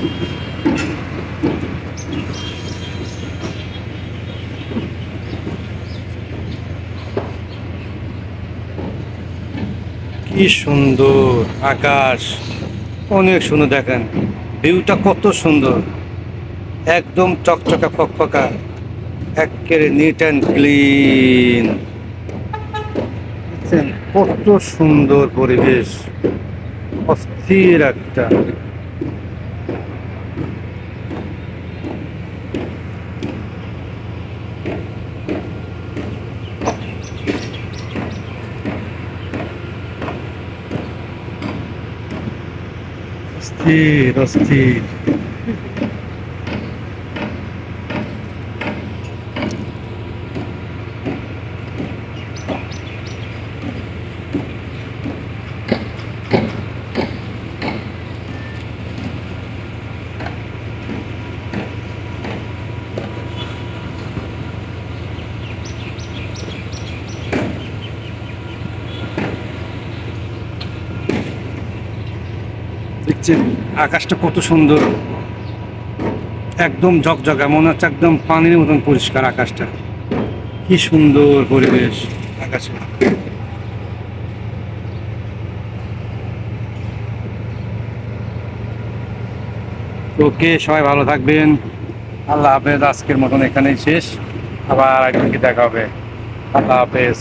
কি সুন্দর আকাশ, অনেক সুন্দর। দেখেন ভিউটা কত সুন্দর, একদম চকচকা ফকফকা, একেবারে নিট অ্যান্ড ক্লিন। কত সুন্দর পরিবেশ, অস্থির একটা। অস্থির অস্থির। দেখছেন আকাশটা কত সুন্দর, একদম ঝকঝকা, মনে হচ্ছে একদম পানির মতন পরিষ্কার আকাশটা। কি সুন্দর পরিবেশ আকাশে। ওকে, সবাই ভালো থাকবেন। আল্লাহ হাফেজ। আজকের মতন এখানেই শেষ, আবার একদিনকে দেখা হবে। আল্লাহ হাফেজ।